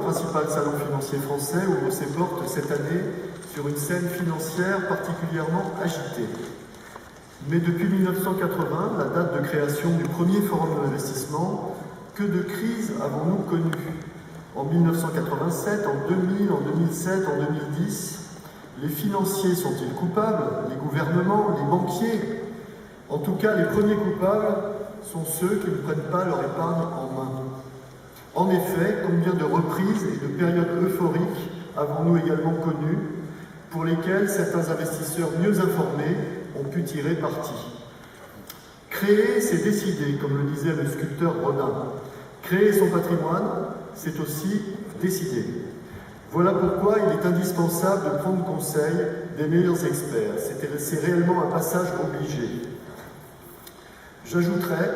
principal salon financier français, ouvre ses portes cette année sur une scène financière particulièrement agitée. Mais depuis 1980, la date de création du premier forum de l'investissement, que de crises avons-nous connues? En 1987, en 2000, en 2007, en 2010, les financiers sont-ils coupables? Les gouvernements, les banquiers? En tout cas, les premiers coupables sont ceux qui ne prennent pas leur épargne en main. En effet, combien de reprises et de périodes euphoriques avons-nous également connues, pour lesquelles certains investisseurs mieux informés ont pu tirer parti? Créer, c'est décider, comme le disait le sculpteur Rodin. Créer son patrimoine, c'est aussi décider. Voilà pourquoi il est indispensable de prendre conseil des meilleurs experts. C'est réellement un passage obligé. J'ajouterai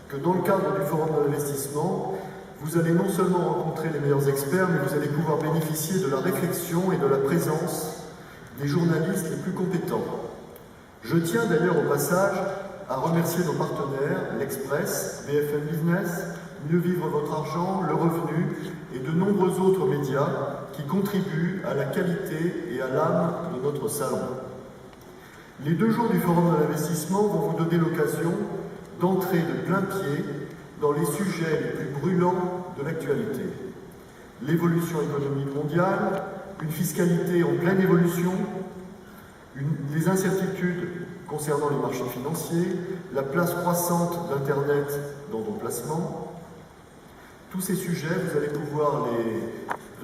que dans le cadre du Forum de l'investissement, vous allez non seulement rencontrer les meilleurs experts, mais vous allez pouvoir bénéficier de la réflexion et de la présence des journalistes les plus compétents. Je tiens d'ailleurs au passage à remercier nos partenaires, l'Express, BFM Business, Mieux vivre votre argent, Le Revenu et de nombreux autres médias qui contribuent à la qualité et à l'âme de notre salon. Les 2 jours du Forum de l'investissement vont vous donner l'occasion d'entrer de plein pied dans les sujets les plus brûlants de l'actualité. L'évolution économique mondiale, une fiscalité en pleine évolution, les incertitudes concernant les marchés financiers, la place croissante d'Internet dans nos placements. Tous ces sujets, vous allez pouvoir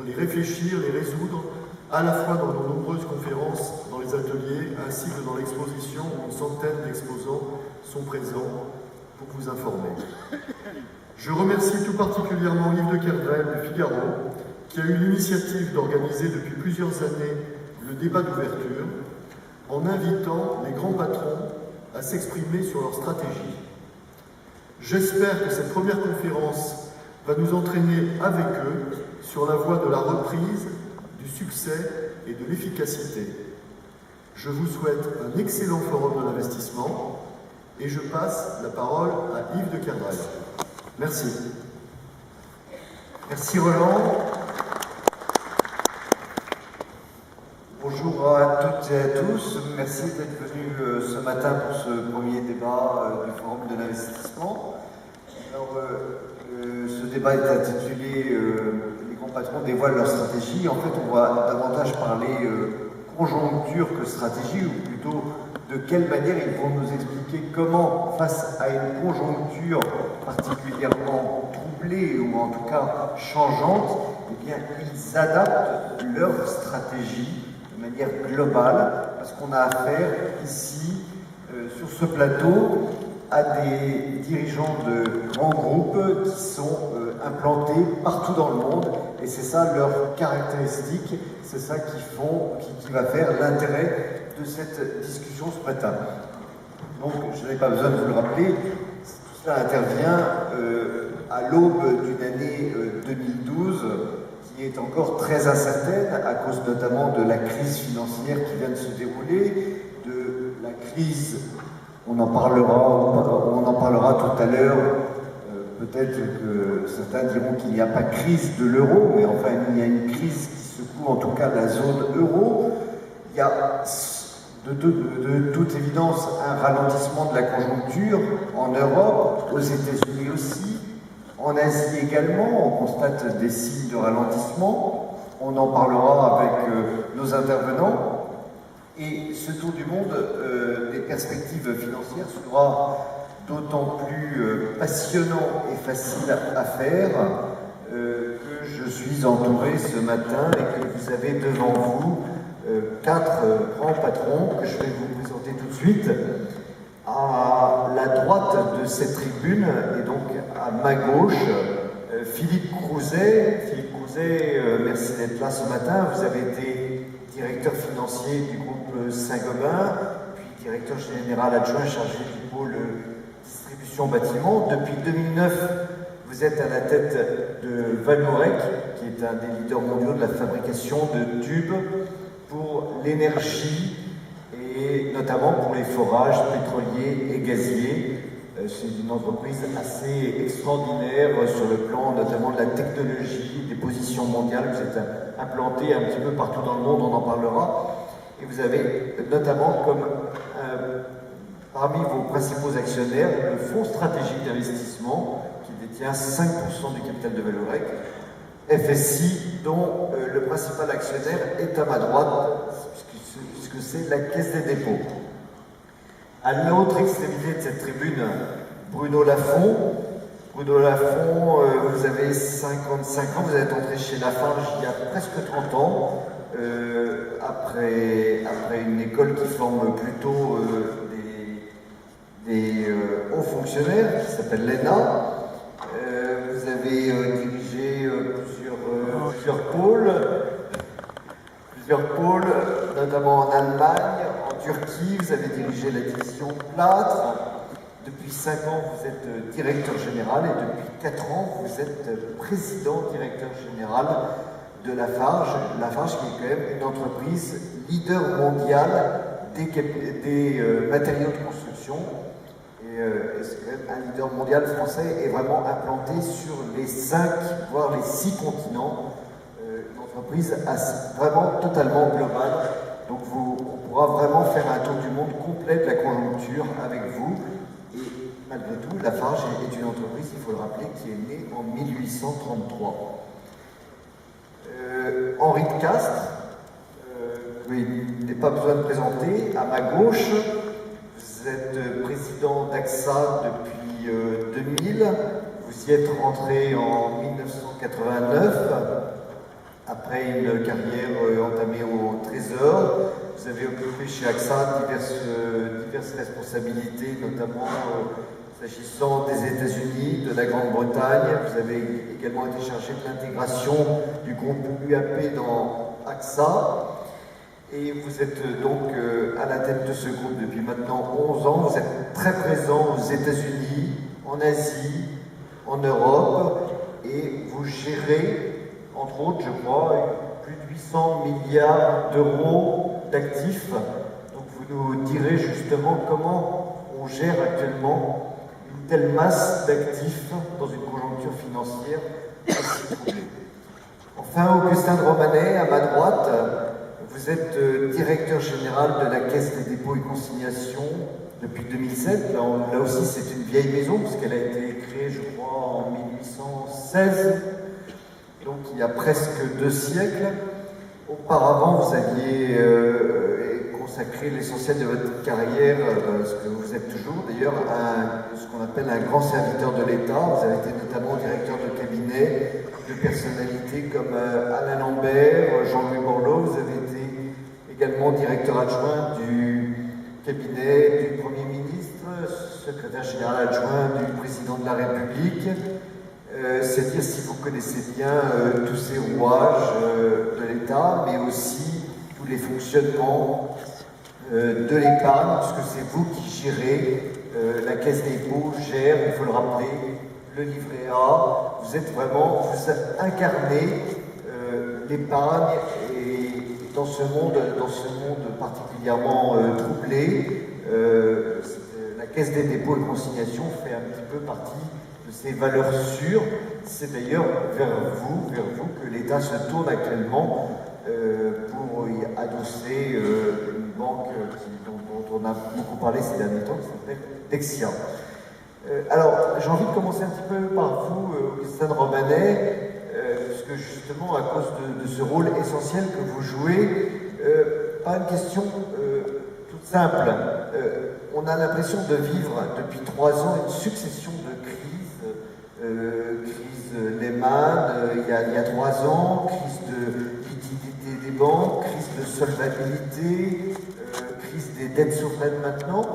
les réfléchir, les résoudre, à la fois dans nos nombreuses conférences, dans les ateliers, ainsi que dans l'exposition où une centaine d'exposants sont présents pour vous informer. Je remercie tout particulièrement Yves de Kervel du Figaro, qui a eu l'initiative d'organiser depuis plusieurs années le débat d'ouverture, en invitant les grands patrons à s'exprimer sur leur stratégie. J'espère que cette première conférence va nous entraîner avec eux sur la voie de la reprise, du succès et de l'efficacité. Je vous souhaite un excellent forum de l'investissement et je passe la parole à Yves de Kervel. Merci. Merci Roland. Bonjour à toutes et à tous. Merci d'être venus ce matin pour ce premier débat du Forum de l'investissement. Alors, ce débat est intitulé Les grands patrons dévoilent leur stratégie. En fait, on va davantage parler conjoncture que stratégie, ou plutôt de quelle manière ils vont nous expliquer comment, face à une conjoncture particulièrement troublée ou en tout cas changeante, eh bien, ils adaptent leur stratégie de manière globale, parce qu'on a affaire ici, sur ce plateau, à des dirigeants de grands groupes qui sont implantés partout dans le monde, et c'est ça leur caractéristique, c'est ça qui va faire l'intérêt de cette discussion ce matin. Donc, je n'ai pas besoin de vous le rappeler, tout cela intervient à l'aube d'une année 2012 qui est encore très incertaine à cause notamment de la crise financière qui vient de se dérouler, de la crise, on en parlera tout à l'heure, peut-être que certains diront qu'il n'y a pas crise de l'euro, mais enfin il y a une crise qui secoue en tout cas la zone euro. Il y a de toute évidence un ralentissement de la conjoncture en Europe, aux États-Unis aussi, en Asie également, on constate des signes de ralentissement, on en parlera avec nos intervenants, et ce tour du monde des perspectives financières sera d'autant plus passionnant et facile à faire que je suis entouré ce matin et que vous avez devant vous 4 grands patrons que je vais vous présenter tout de suite. À la droite de cette tribune, et donc à ma gauche, Philippe Crouzet. Philippe Crouzet, merci d'être là ce matin. Vous avez été directeur financier du groupe Saint-Gobain, puis directeur général adjoint chargé du pôle distribution bâtiment. Depuis 2009, vous êtes à la tête de Vallourec, qui est un des leaders mondiaux de la fabrication de tubes pour l'énergie et notamment pour les forages pétroliers et gaziers. C'est une entreprise assez extraordinaire sur le plan notamment de la technologie, des positions mondiales. Vous êtes implanté un petit peu partout dans le monde, on en parlera. Et vous avez notamment comme parmi vos principaux actionnaires le Fonds stratégique d'investissement qui détient 5% du capital de Vallourec, FSI, dont le principal actionnaire est à ma droite, puisque c'est la Caisse des dépôts. À l'autre extrémité de cette tribune, Bruno Lafont. Bruno Lafont, vous avez 55 ans, vous êtes entré chez Lafarge il y a presque 30 ans, après une école qui forme plutôt des hauts fonctionnaires, qui s'appelle l'ENA. Vous avez dirigé plusieurs pôles, notamment en Allemagne, en Turquie. Vous avez dirigé la division plâtre. Depuis 5 ans, vous êtes directeur général et depuis 4 ans, vous êtes président-directeur général de Lafarge. Lafarge qui est quand même une entreprise leader mondial des matériaux de construction. Et c'est quand même un leader mondial français et vraiment implanté sur les 5, voire les 6 continents. Une entreprise vraiment totalement globale. Donc on pourra vraiment faire un tour du monde complet de la conjoncture avec vous. Et malgré tout, Lafarge est une entreprise, il faut le rappeler, qui est née en 1833. Henri de Castres, il n'est pas besoin de présenter, à ma gauche, vous êtes président d'AXA depuis 2000, vous y êtes rentré en 1989, après une carrière entamée au Trésor. Vous avez occupé chez AXA diverses responsabilités, notamment s'agissant des États-Unis, de la Grande-Bretagne. Vous avez également été chargé de l'intégration du groupe UAP dans AXA. Et vous êtes donc à la tête de ce groupe depuis maintenant 11 ans. Vous êtes très présent aux États-Unis, en Asie, en Europe, et vous gérez, entre autres, je crois, plus de 800 milliards d'euros d'actifs. Donc vous nous direz justement comment on gère actuellement une telle masse d'actifs dans une conjoncture financière assez troublée. Enfin, Augustin de Romanet, à ma droite, vous êtes directeur général de la Caisse des dépôts et consignations depuis 2007. Là aussi, c'est une vieille maison, puisqu'elle a été créée, je crois, en 1816, donc il y a presque 2 siècles. Auparavant, vous aviez consacré l'essentiel de votre carrière, ce que vous êtes toujours d'ailleurs, à ce qu'on appelle un grand serviteur de l'État. Vous avez été notamment directeur de cabinet de personnalités comme Alain Lambert, Jean-Louis Borloo. Vous avez été également directeur adjoint du cabinet du Premier ministre, secrétaire général adjoint du président de la République. C'est dire si vous connaissez bien tous ces rouages de l'État, mais aussi tous les fonctionnements de l'épargne, puisque c'est vous qui gérez, la Caisse des dépôts gère, il faut le rappeler, le livret A. Vous incarnez l'épargne et dans ce monde particulièrement troublé, la Caisse des dépôts et consignations fait un petit peu partie de ces valeurs sûres. C'est d'ailleurs vers vous que l'État se tourne actuellement pour y adosser une banque dont on a beaucoup parlé ces derniers temps, qui s'appelle Dexia. Alors, j'ai envie de commencer un petit peu par vous, Augustin de Romanet, puisque justement, à cause de ce rôle essentiel que vous jouez, pas une question toute simple. On a l'impression de vivre depuis 3 ans une succession de crises. Crise Lehman il y a 3 ans, crise de liquidité des banques, crise de solvabilité, crise des dettes souveraines maintenant.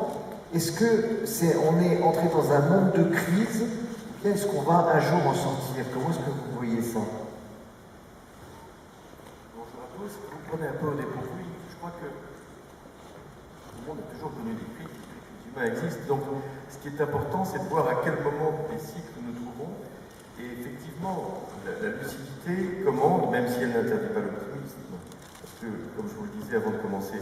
Est-ce qu'on est entré dans un monde de crise, ou bien est-ce qu'on va un jour en sortir? Comment est-ce que vous voyez ça? Bonjour à tous, vous prenez un peu au dépourvu. Je crois que tout le monde a toujours connu des crises, l'humain existe. Donc ce qui est important, c'est de voir à quel moment des cycles nous trouvons. Et effectivement, la lucidité commande, même si elle n'interdit pas l'optimisme. Parce que, comme je vous le disais avant de commencer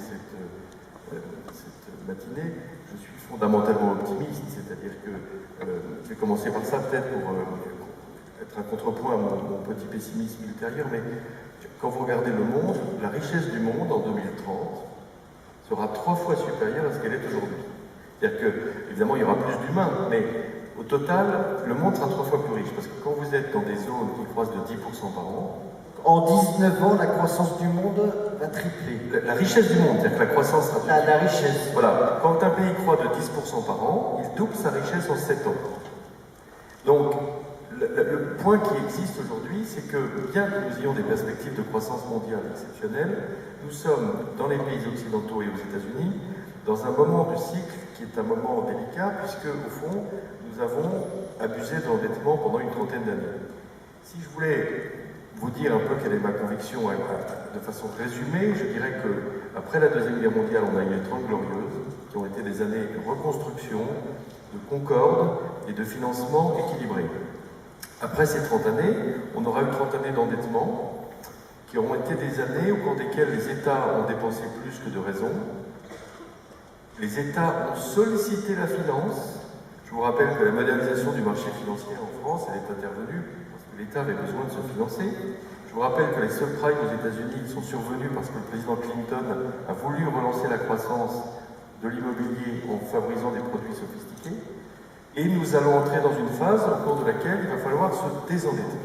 cette matinée, je suis fondamentalement optimiste, c'est-à-dire que je vais commencer par ça peut-être pour être un contrepoint à mon petit pessimisme ultérieur, mais quand vous regardez le monde, la richesse du monde en 2030 sera 3 fois supérieure à ce qu'elle est aujourd'hui. C'est-à-dire que, évidemment, il y aura plus d'humains, mais au total, le monde sera 3 fois plus riche, parce que quand vous êtes dans des zones qui croissent de 10% par an, en 19 ans, la croissance du monde va tripler. La richesse du monde, c'est-à-dire que la croissance sera... La richesse. Voilà, quand un pays croît de 10% par an, il double sa richesse en 7 ans. Donc, le point qui existe aujourd'hui, c'est que bien que nous ayons des perspectives de croissance mondiale exceptionnelles, nous sommes, dans les pays occidentaux et aux États-Unis, dans un moment du cycle qui est un moment délicat, puisque, au fond, nous avons abusé de l'endettement pendant une trentaine d'années. Si je voulais vous dire un peu quelle est ma conviction de façon résumée, je dirais qu'après la Deuxième Guerre mondiale, on a eu les 30 Glorieuses, qui ont été des années de reconstruction, de concorde et de financement équilibré. Après ces 30 années, on aura eu 30 années d'endettement, qui auront été des années au cours desquelles les États ont dépensé plus que de raison. Les États ont sollicité la finance. Je vous rappelle que la modernisation du marché financier en France, elle est intervenue parce que l'État avait besoin de se financer. Je vous rappelle que les subprimes aux États-Unis sont survenus parce que le président Clinton a voulu relancer la croissance de l'immobilier en favorisant des produits sophistiqués. Et nous allons entrer dans une phase au cours de laquelle il va falloir se désendetter.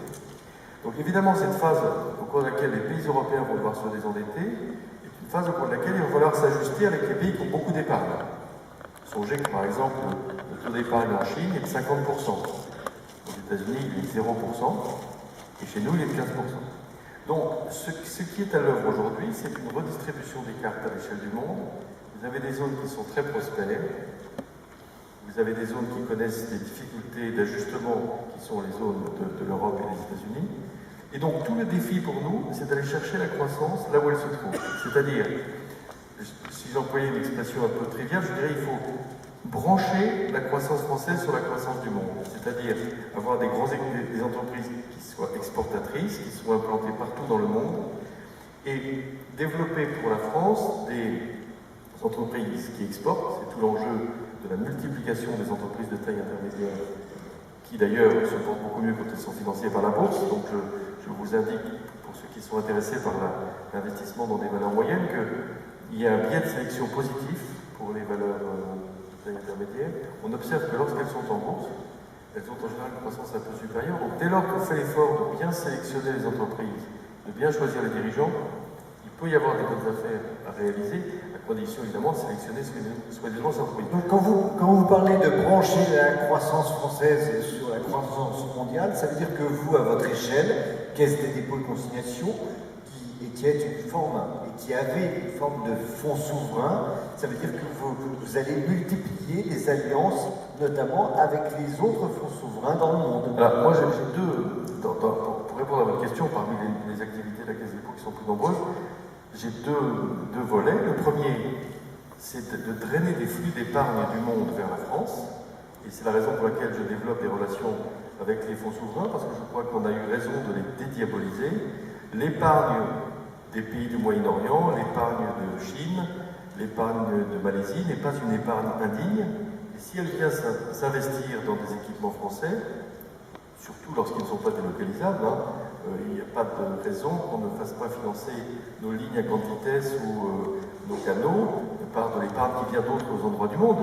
Donc évidemment, cette phase au cours de laquelle les pays européens vont devoir se désendetter est une phase au cours de laquelle il va falloir s'ajuster avec les pays qui ont beaucoup d'épargne. Songez que par exemple, le taux d'épargne en Chine est de 50%. Aux États-Unis, il est de 0%. Et chez nous, il est de 15%. Donc, ce qui est à l'œuvre aujourd'hui, c'est une redistribution des cartes à l'échelle du monde. Vous avez des zones qui sont très prospères. Vous avez des zones qui connaissent des difficultés d'ajustement, qui sont les zones de l'Europe et des États-Unis. Et donc, tout le défi pour nous, c'est d'aller chercher la croissance là où elle se trouve. C'est-à-dire, si j'employais une expression un peu triviale, je dirais qu'il faut brancher la croissance française sur la croissance du monde. C'est-à-dire avoir des entreprises qui soient exportatrices, qui soient implantées partout dans le monde, et développer pour la France des entreprises qui exportent. C'est tout l'enjeu de la multiplication des entreprises de taille intermédiaire, qui d'ailleurs se portent beaucoup mieux quand elles sont financées par la bourse. Donc je vous indique, pour ceux qui sont intéressés par l'investissement dans des valeurs moyennes, qu'il y a un biais de sélection positif pour les valeurs de taille intermédiaire. On observe que lorsqu'elles sont en bourse, elles ont en général une croissance un peu supérieure. Donc dès lors qu'on fait l'effort de bien sélectionner les entreprises, de bien choisir les dirigeants, il peut y avoir des bonnes affaires à réaliser, à condition évidemment de sélectionner soi-disant ces entreprises. Donc quand vous parlez de brancher la croissance française sur la croissance mondiale, ça veut dire que vous, à votre échelle, Caisse des dépôts et consignations, qui avait une forme de fonds souverain, ça veut dire que vous allez multiplier les alliances, notamment avec les autres fonds souverains dans le monde. Alors moi j'ai pour répondre à votre question, parmi les activités de la Caisse des dépôts qui sont plus nombreuses, j'ai deux volets. Le premier, c'est de drainer des flux d'épargne du monde vers la France. Et c'est la raison pour laquelle je développe des relations avec les fonds souverains, parce que je crois qu'on a eu raison de les dédiaboliser. L'épargne des pays du Moyen-Orient, l'épargne de Chine, l'épargne de Malaisie n'est pas une épargne indigne. Et si elle vient s'investir dans des équipements français, surtout lorsqu'ils ne sont pas délocalisables, il n'y a pas de raison qu'on ne fasse pas financer nos lignes à grande vitesse ou nos canaux par de l'épargne qui vient d'autres endroits du monde.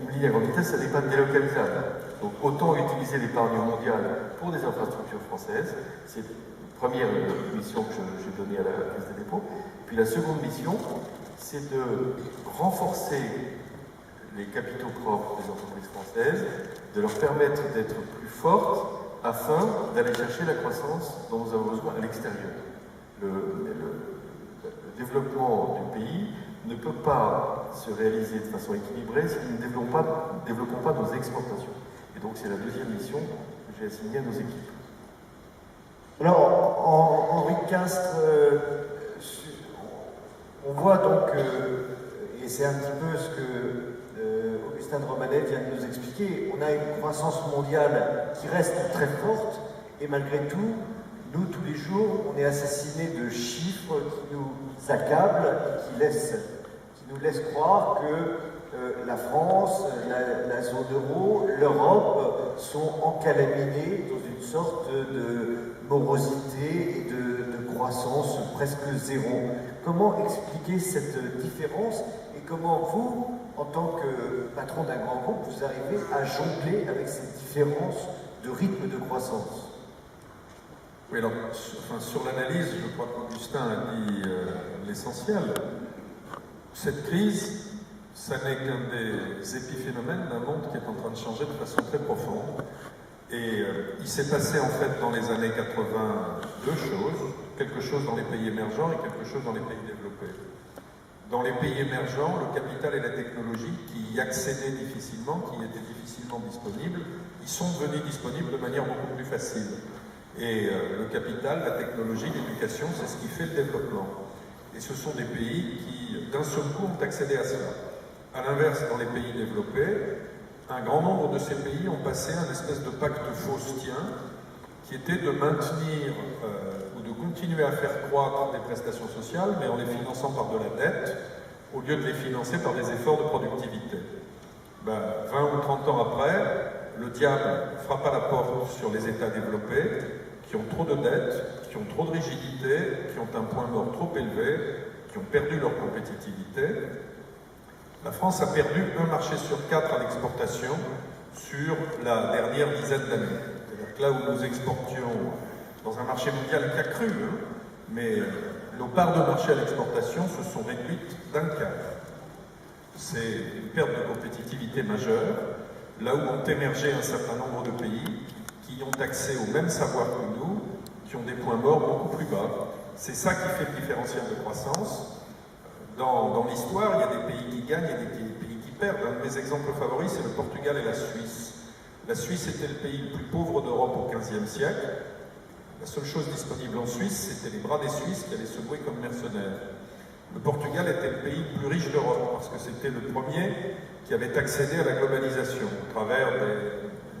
Une ligne à grande vitesse, ça n'est pas délocalisable. Donc autant utiliser l'épargne mondiale pour des infrastructures françaises. C'est la première mission que j'ai donnée à la Caisse des dépôts. Puis la seconde mission, c'est de renforcer les capitaux propres des entreprises françaises, de leur permettre d'être plus fortes afin d'aller chercher la croissance dont nous avons besoin à l'extérieur. Le développement du pays ne peut pas se réaliser de façon équilibrée si nous ne développons pas nos exportations. Et donc c'est la deuxième mission que j'ai assignée à nos équipes. Alors, Henri Castres, on voit donc, et c'est un petit peu ce que Augustin de Romanet vient de nous expliquer, on a une croissance mondiale qui reste très forte, et malgré tout, nous, tous les jours, on est assassinés de chiffres qui nous accablent, qui nous laisse croire que la France, la zone euro, l'Europe sont encalaminées dans une sorte de morosité et de croissance presque zéro. Comment expliquer cette différence et comment vous, en tant que patron d'un grand groupe, vous arrivez à jongler avec cette différence de rythme de croissance? Oui, alors, sur l'analyse, je crois qu'Augustin a dit l'essentiel. Cette crise, ça n'est qu'un des épiphénomènes d'un monde qui est en train de changer de façon très profonde. Et il s'est passé en fait dans les années 80 deux choses, quelque chose dans les pays émergents et quelque chose dans les pays développés. Dans les pays émergents, le capital et la technologie qui y accédaient difficilement, qui étaient difficilement disponibles, ils sont devenus disponibles de manière beaucoup plus facile. Et le capital, la technologie, l'éducation, c'est ce qui fait le développement. Et ce sont des pays qui, d'un seul coup, ont accédé à cela. À l'inverse, dans les pays développés, un grand nombre de ces pays ont passé un espèce de pacte faustien qui était de maintenir ou de continuer à faire croître des prestations sociales, mais en les finançant par de la dette, au lieu de les financer par des efforts de productivité. 20 ou 30 ans après, le diable frappe à la porte sur les États développés qui ont trop de dettes, qui ont trop de rigidité, qui ont un point mort trop élevé, qui ont perdu leur compétitivité. La France a perdu un marché sur 4 à l'exportation sur la dernière dizaine d'années. C'est-à-dire que là où nous exportions dans un marché mondial qui a cru, mais nos parts de marché à l'exportation se sont réduites d'un quart. C'est une perte de compétitivité majeure, là où ont émergé un certain nombre de pays qui ont accès au même savoir que nous, qui ont des points morts beaucoup plus bas. C'est ça qui fait le différentiel de croissance. Dans l'histoire, il y a des pays qui gagnent et des pays qui perdent. Un de mes exemples favoris, c'est le Portugal et la Suisse. La Suisse était le pays le plus pauvre d'Europe au XVe siècle. La seule chose disponible en Suisse, c'était les bras des Suisses qui allaient se secouer comme mercenaires. Le Portugal était le pays le plus riche d'Europe parce que c'était le premier qui avait accédé à la globalisation au travers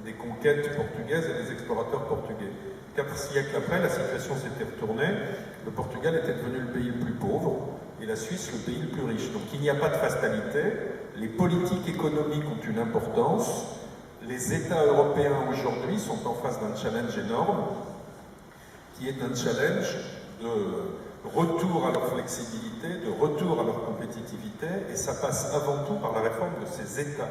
des conquêtes portugaises et des explorateurs portugais. 4 siècles après, la situation s'était retournée. Le Portugal était devenu le pays le plus pauvre et la Suisse le pays le plus riche. Donc il n'y a pas de fatalité. Les politiques économiques ont une importance. Les États européens aujourd'hui sont en face d'un challenge énorme qui est un challenge de retour à leur flexibilité, de retour à leur compétitivité, et ça passe avant tout par la réforme de ces États,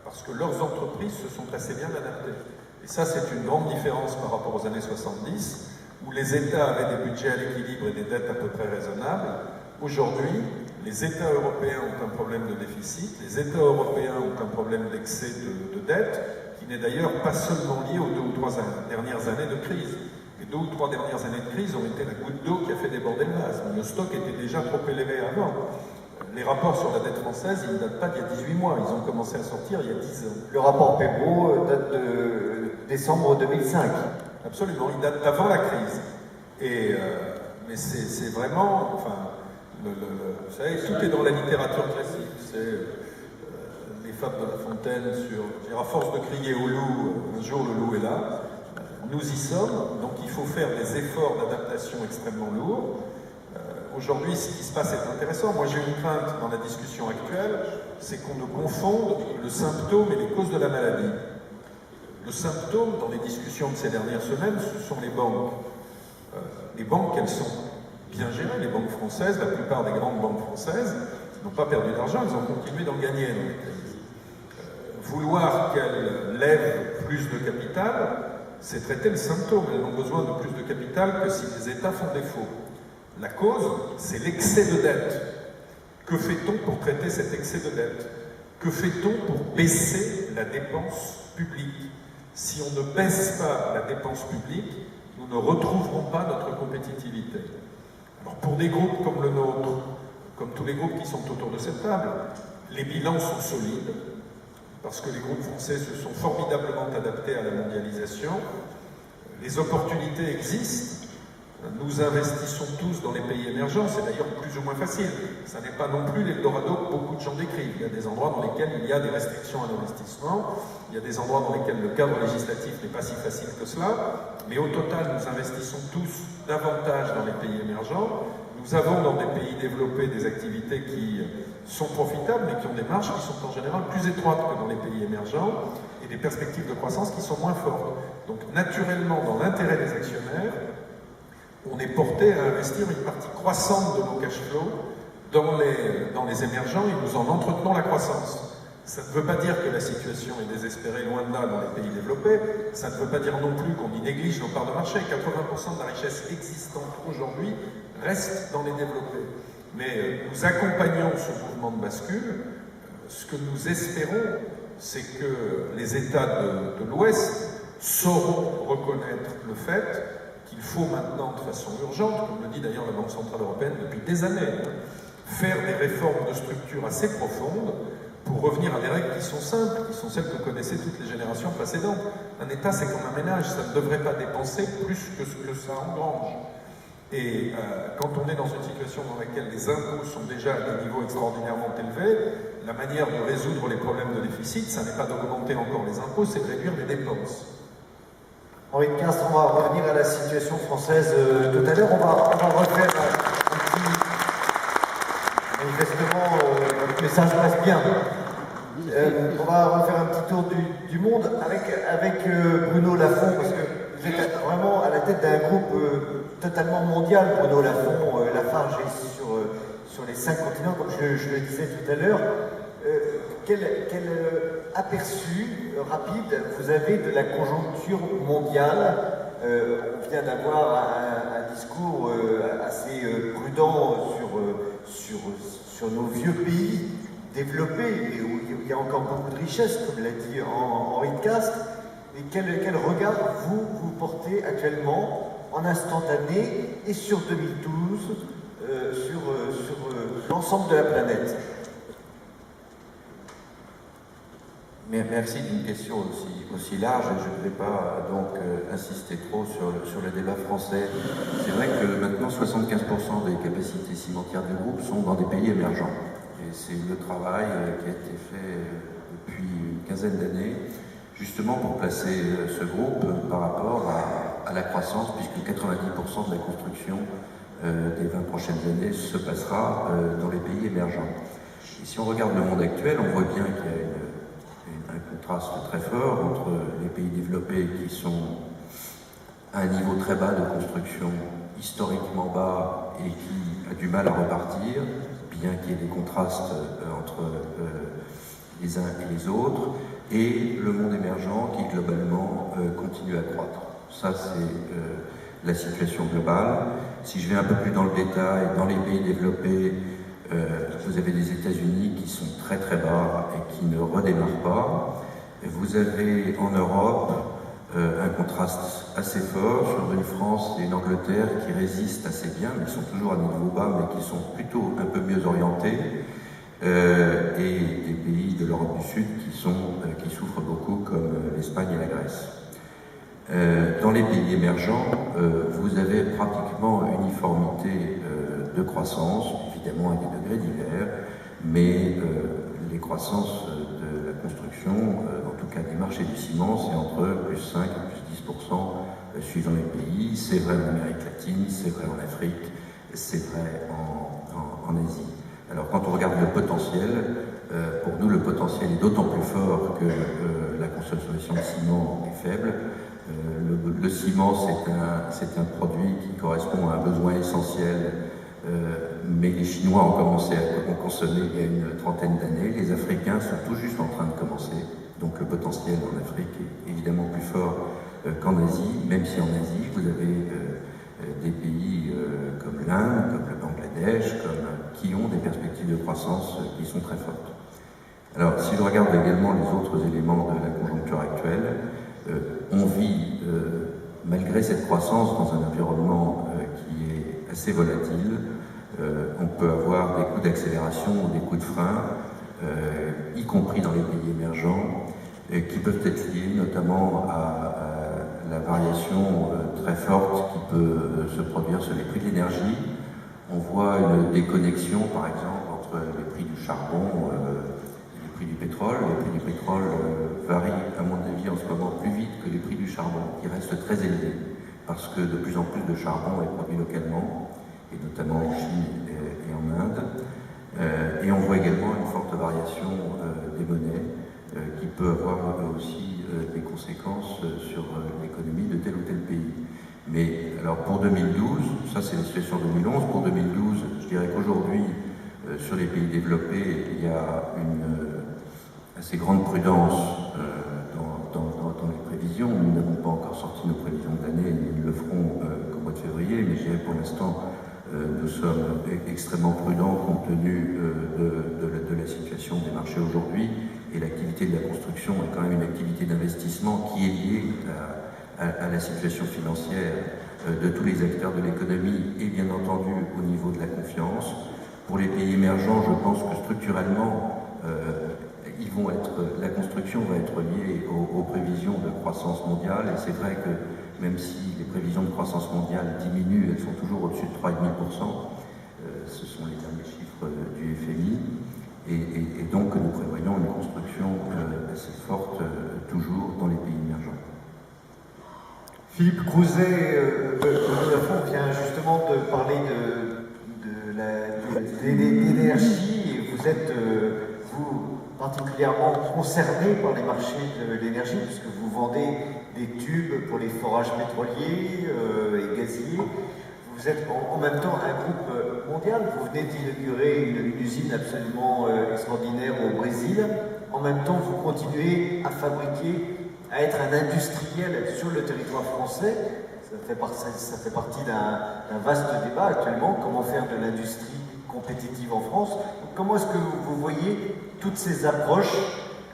parce que leurs entreprises se sont assez bien adaptées. Et ça, c'est une grande différence par rapport aux années 70, où les États avaient des budgets à l'équilibre et des dettes à peu près raisonnables. Aujourd'hui, les États européens ont un problème de déficit, les États européens ont un problème d'excès de dette, qui n'est d'ailleurs pas seulement lié aux 2 ou 3 dernières années de crise. Les 2 ou 3 dernières années de crise ont été la goutte d'eau qui a fait déborder le vase. Le stock était déjà trop élevé avant. Les rapports sur la dette française, ils ne datent pas d'il y a 18 mois, ils ont commencé à sortir il y a 10 ans. Le rapport Pébro date de décembre 2005. Absolument, il date d'avant la crise. Mais c'est vraiment... vous savez, tout est dans la littérature classique. C'est les fables de La Fontaine sur... À force de crier au loup, un jour le loup est là. Nous y sommes, donc il faut faire des efforts d'adaptation extrêmement lourds. Aujourd'hui, ce qui se passe est intéressant. Moi, j'ai une crainte dans la discussion actuelle, c'est qu'on ne confonde le symptôme et les causes de la maladie. Le symptôme, dans les discussions de ces dernières semaines, ce sont les banques. Les banques, elles sont bien gérées. Les banques françaises, la plupart des grandes banques françaises, n'ont pas perdu d'argent, elles ont continué d'en gagner dans les crises. Vouloir qu'elles lèvent plus de capital, c'est traiter le symptôme. Elles n'ont besoin de plus de capital que si les États font défaut. La cause, c'est l'excès de dette. Que fait-on pour traiter cet excès de dette? Que fait-on pour baisser la dépense publique? Si on ne baisse pas la dépense publique, nous ne retrouverons pas notre compétitivité. Alors pour des groupes comme le nôtre, comme tous les groupes qui sont autour de cette table, les bilans sont solides, parce que les groupes français se sont formidablement adaptés à la mondialisation. Les opportunités existent. Nous investissons tous dans les pays émergents, c'est d'ailleurs plus ou moins facile. Ça n'est pas non plus l'Eldorado que beaucoup de gens décrivent. Il y a des endroits dans lesquels il y a des restrictions à l'investissement, il y a des endroits dans lesquels le cadre législatif n'est pas si facile que cela, mais au total, nous investissons tous davantage dans les pays émergents. Nous avons dans des pays développés des activités qui sont profitables, mais qui ont des marges qui sont en général plus étroites que dans les pays émergents, et des perspectives de croissance qui sont moins fortes. Donc naturellement, dans l'intérêt des actionnaires, on est porté à investir une partie croissante de nos cash flows dans les émergents et nous en entretenons la croissance. Ça ne veut pas dire que la situation est désespérée, loin de là, dans les pays développés. Ça ne veut pas dire non plus qu'on y néglige nos parts de marché. 80% de la richesse existante aujourd'hui reste dans les développés. Mais nous accompagnons ce mouvement de bascule. Ce que nous espérons, c'est que les États de l'Ouest sauront reconnaître le fait qu'il faut maintenant, de façon urgente, comme le dit d'ailleurs la Banque Centrale Européenne depuis des années, faire des réformes de structure assez profondes pour revenir à des règles qui sont simples, qui sont celles que connaissaient toutes les générations précédentes. Un État, c'est comme un ménage, ça ne devrait pas dépenser plus que ce que ça engrange. Et quand on est dans une situation dans laquelle les impôts sont déjà à des niveaux extraordinairement élevés, la manière de résoudre les problèmes de déficit, ça n'est pas d'augmenter encore les impôts, c'est de réduire les dépenses. Henri de Castries, on va revenir à la situation française tout à l'heure. On va refaire un petit... Manifestement, votre message passe bien. On va refaire un petit tour du monde avec Bruno Lafont, parce que vous êtes vraiment à la tête d'un groupe totalement mondial, Bruno Lafont. Lafarge est sur les 5 continents, comme je le disais tout à l'heure. Quel aperçu rapide vous avez de la conjoncture mondiale? On vient d'avoir un discours assez prudent sur nos vieux pays développés, et où il y a encore beaucoup de richesses, comme l'a dit Henri de Castries. Et quel regard vous portez actuellement en instantané et sur 2012 sur l'ensemble de la planète? Merci d'une question aussi large. Je ne vais pas donc insister trop sur le débat français. C'est vrai que maintenant 75% des capacités cimentières du groupe sont dans des pays émergents. Et c'est le travail qui a été fait depuis une quinzaine d'années, justement pour placer ce groupe par rapport à la croissance, puisque 90% de la construction des 20 prochaines années se passera dans les pays émergents. Et si on regarde le monde actuel, on voit bien qu'il y a un contraste très fort entre les pays développés qui sont à un niveau très bas de construction, historiquement bas, et qui a du mal à repartir, bien qu'il y ait des contrastes entre les uns et les autres, et le monde émergent qui globalement continue à croître. Ça, c'est la situation globale. Si je vais un peu plus dans le détail, dans les pays développés, vous avez des États-Unis qui sont très très bas et qui ne redémarrent pas. Et vous avez en Europe un contraste assez fort sur une France et une Angleterre qui résistent assez bien, mais qui sont toujours à niveau bas, mais qui sont plutôt un peu mieux orientés, et des pays de l'Europe du Sud qui souffrent beaucoup, comme l'Espagne et la Grèce. Dans les pays émergents, vous avez pratiquement uniformité de croissance, évidemment à des degrés divers, mais les croissances de la construction, en tout cas des marchés du ciment, c'est entre plus 5 et plus 10% suivant les pays. C'est vrai en Amérique latine, c'est vrai en Afrique, c'est vrai en Asie. Alors quand on regarde le potentiel, pour nous le potentiel est d'autant plus fort que la consommation de ciment est faible. Le ciment, c'est un produit qui correspond à un besoin essentiel, mais les Chinois ont commencé à consommer il y a une trentaine d'années. Les Africains sont tout juste en train de commencer. Donc le potentiel en Afrique est évidemment plus fort qu'en Asie, même si en Asie, vous avez des pays comme l'Inde, comme le Bangladesh, qui ont des perspectives de croissance qui sont très fortes. Alors, si je regarde également les autres éléments de la conjoncture actuelle, on vit, malgré cette croissance, dans un environnement qui est assez volatile. On peut avoir des coups d'accélération ou des coups de frein, y compris dans les pays émergents, qui peuvent être liés notamment à la variation très forte qui peut se produire sur les prix de l'énergie. On voit une déconnexion, par exemple, entre les prix du charbon et les prix du pétrole. Les prix du pétrole varient, à mon avis, en ce moment plus vite que les prix du charbon, qui restent très élevés, parce que de plus en plus de charbon est produit localement, et notamment en Chine et en Inde. Et on voit également une forte variation des monnaies, qui peut avoir aussi des conséquences sur l'économie de tel ou tel pays. Mais alors pour 2012, ça c'est la situation 2011, pour 2012, je dirais qu'aujourd'hui, sur les pays développés, il y a une assez grande prudence dans les prévisions. Nous n'avons pas encore sorti nos prévisions d'année, nous le ferons qu'au mois de février, mais je dirais pour l'instant, nous sommes extrêmement prudents compte tenu de la situation des marchés aujourd'hui, et l'activité de la construction est quand même une activité d'investissement qui est liée à la situation financière de tous les acteurs de l'économie et bien entendu au niveau de la confiance. Pour les pays émergents, je pense que structurellement, la construction va être liée aux prévisions de croissance mondiale, et c'est vrai que même si les prévisions de croissance mondiale diminuent, elles sont toujours au-dessus de 3,5%. Ce sont les derniers chiffres du FMI. Et donc nous prévoyons une construction assez forte toujours dans les pays émergents. Philippe Crouzet, on vient justement de parler de l'énergie, et vous êtes vous particulièrement concerné par les marchés de l'énergie, puisque vous vendez des tubes pour les forages pétroliers et gaziers. Vous êtes en même temps un groupe mondial. Vous venez d'inaugurer une usine absolument extraordinaire au Brésil. En même temps, vous continuez à fabriquer, à être un industriel sur le territoire français. Ça fait partie d'un vaste débat actuellement. Comment faire de l'industrie compétitive en France? Comment est-ce que vous voyez toutes ces approches,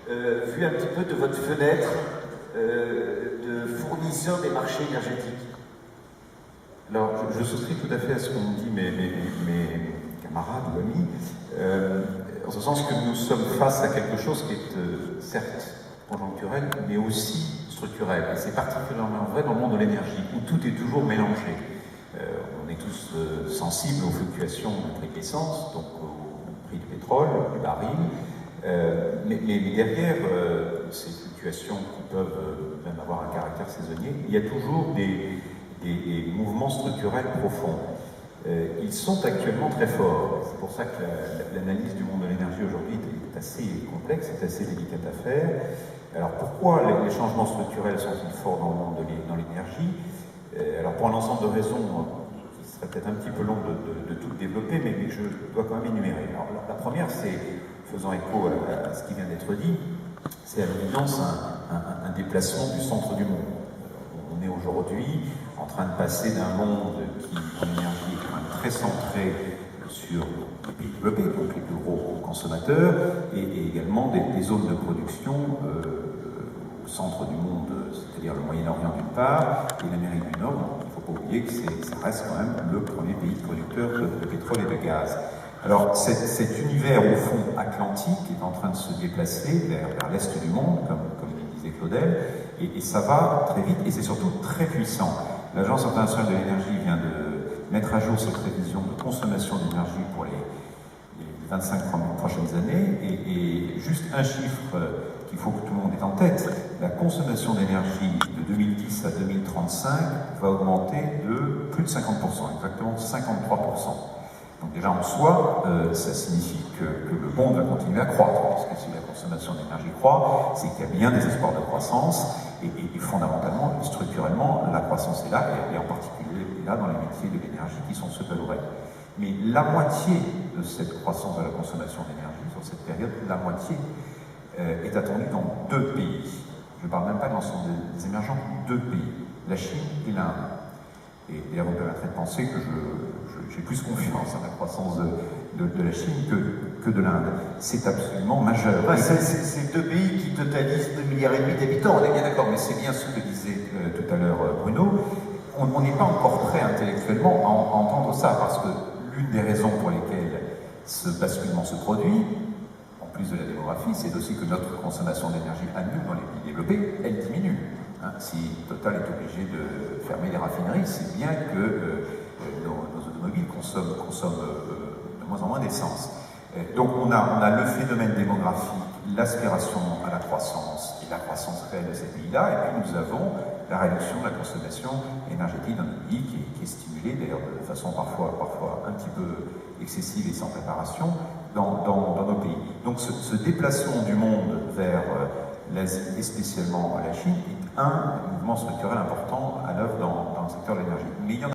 vues un petit peu de votre fenêtre de fournisseur des marchés énergétiques? Alors, je souscris tout à fait à ce qu'ont dit mes camarades ou amis, en ce sens que nous sommes face à quelque chose qui est certes conjoncturel, mais aussi structurel. Et c'est particulièrement vrai dans le monde de l'énergie, où tout est toujours mélangé. On est tous sensibles aux fluctuations du prix de l'essence, donc au prix du pétrole, du baril, mais derrière ces fluctuations qui peuvent même avoir un caractère saisonnier, il y a toujours des mouvements structurels profonds. Ils sont actuellement très forts. C'est pour ça que l'analyse du monde de l'énergie aujourd'hui est assez complexe, est assez délicate à faire. Alors pourquoi les changements structurels sont-ils forts dans le monde de l'énergie? Alors pour un ensemble de raisons, il serait peut-être un petit peu long de tout développer, mais je dois quand même énumérer. Alors la première, c'est, faisant écho à ce qui vient d'être dit, c'est à l'évidence un déplacement du centre du monde. On est aujourd'hui en train de passer d'un monde qui, en énergie, est quand même très centré sur les pays développés, donc les plus gros consommateurs, et également des zones de production au centre du monde, c'est-à-dire le Moyen-Orient d'une part, et l'Amérique du Nord. Il ne faut pas oublier que ça reste quand même le premier pays producteur de pétrole et de gaz. Alors cet univers, au fond, atlantique est en train de se déplacer vers l'est du monde, comme le disait Claudel, et ça va très vite, et c'est surtout très puissant. L'Agence internationale de l'énergie vient de mettre à jour ses prévisions de consommation d'énergie pour les 25 prochaines années, et juste un chiffre qu'il faut que tout le monde ait en tête, la consommation d'énergie de 2010 à 2035 va augmenter de plus de 50%, exactement 53%. Donc déjà en soi, ça signifie que le monde va continuer à croître, puisque si la consommation d'énergie croît, c'est qu'il y a bien des espoirs de croissance, et fondamentalement, et structurellement, la croissance est là, et en particulier là dans les métiers de l'énergie qui sont ceux de l'oreille. Mais la moitié de cette croissance de la consommation d'énergie, sur cette période, la moitié est attendue dans 2 pays. Je ne parle même pas de l'ensemble des émergents, 2 pays, la Chine et l'Inde. Et d'ailleurs, vous permettrez de penser que j'ai plus confiance à la croissance de la Chine que de l'Inde. C'est absolument majeur. Enfin, c'est 2 pays qui totalisent 2,5 milliards d'habitants. On est bien d'accord, mais c'est bien ce que disait tout à l'heure Bruno. On n'est pas encore prêt intellectuellement à entendre ça, parce que l'une des raisons pour lesquelles ce basculement se produit, en plus de la démographie, c'est aussi que notre consommation d'énergie à nous, dans les pays développés, elle diminue. Hein. Si Total est obligé de fermer les raffineries, c'est bien que nos automobiles consomment de moins en moins d'essence. Donc on a le phénomène démographique, l'aspiration à la croissance et la croissance réelle de ces pays-là, et puis nous avons la réduction de la consommation énergétique dans nos pays qui est stimulée d'ailleurs de façon parfois un petit peu excessive et sans préparation dans nos pays. Donc ce déplacement du monde vers l'Asie et spécialement la Chine est un mouvement structurel important à l'œuvre dans le secteur de l'énergie. Mais il y en a